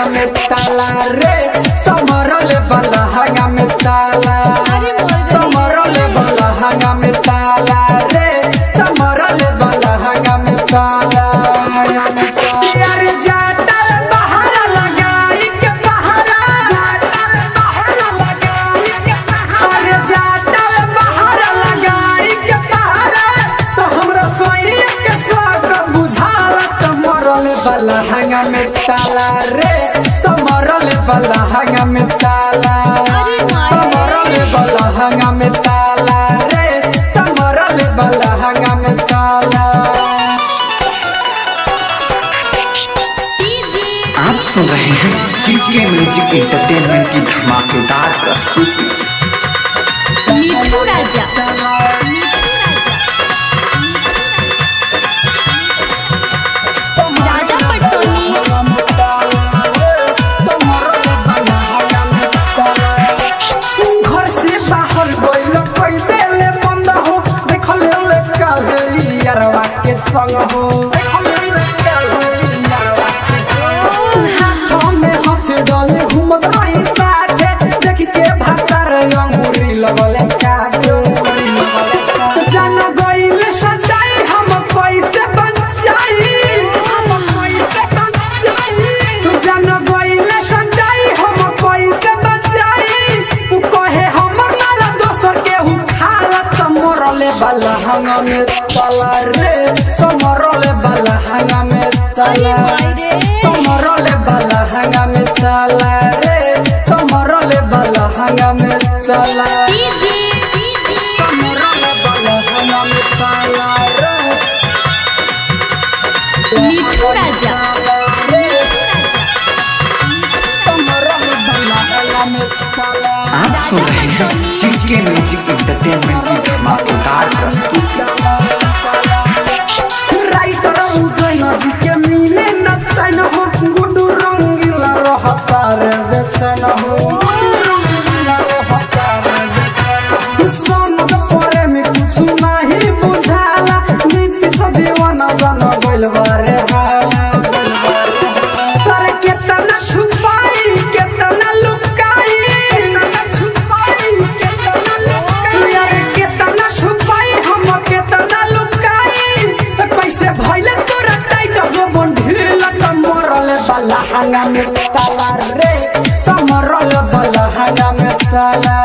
हंगा में ताला रे तमरले वाला हंगा में ताला तमरले वाला हंगा में ताला रे तमरले वाला हंगा में ताला यार जाटल बहारा लगाई के बहारा जाटल बहारा लगाई के बहारा जाटल बहारा लगाई के बहारा तो हमरा सोई के स्वाद बुझाला तमरले वाला हंगा में ताला रे तमरले वाला हंगा में ताला तमरले वाला हंगा में ताला रे तमरले वाला हंगा में ताला। आप सुन रहे हैं जीके म्यूजिक एंटरटेनमेंट की धमाकेदार प्रस्तुति। मिठू राजा राजा पटसोनी घर से बाहर गइल कोई देले बंद हो देखल ले काहे यारवा के संग हो देखल ले काहे यारवा के संग हाथ में हाथ डाले घूम रही साथे देख के भातर अंगूरी लगले काटे जान गइल सच्चाई हम कैसे बचाई हम कैसे बचाई तू जान गइल सच्चाई हम कैसे बचाई तू कहे हमर माला दोसर के हु खाला तमरले वाला हंगा में ताला रे तमरले वाला हंगा में ताला तमरले वाला हंगा में ताला रे तमरले वाला हंगा में ताला तमरले वाला हंगा में ताला रे मिठू राजा तमरले वाला हंगा में ताला। आप सुन रहे हैं जीके म्यूजिक एंटरटेनमेंट की धमाकेदार प्रस्तुति। राइटर उजैन जी के मिले नचैन हो गुडू रंगीला रहता रे बेचैन हो सनद परे में कुछ नहीं बुझाला नीति से दीवाना जान गइल बारे हाला तर केतना छुपाई केतना लुकाई केतना छुपाई केतना लुकाई यार केतना छुपाई हम केतना लुकाई कैसे भइले तोरा टाइट जो बन ढीला तमरले वाला हंगा में ताला रे तमरले वाला हंगा में ताला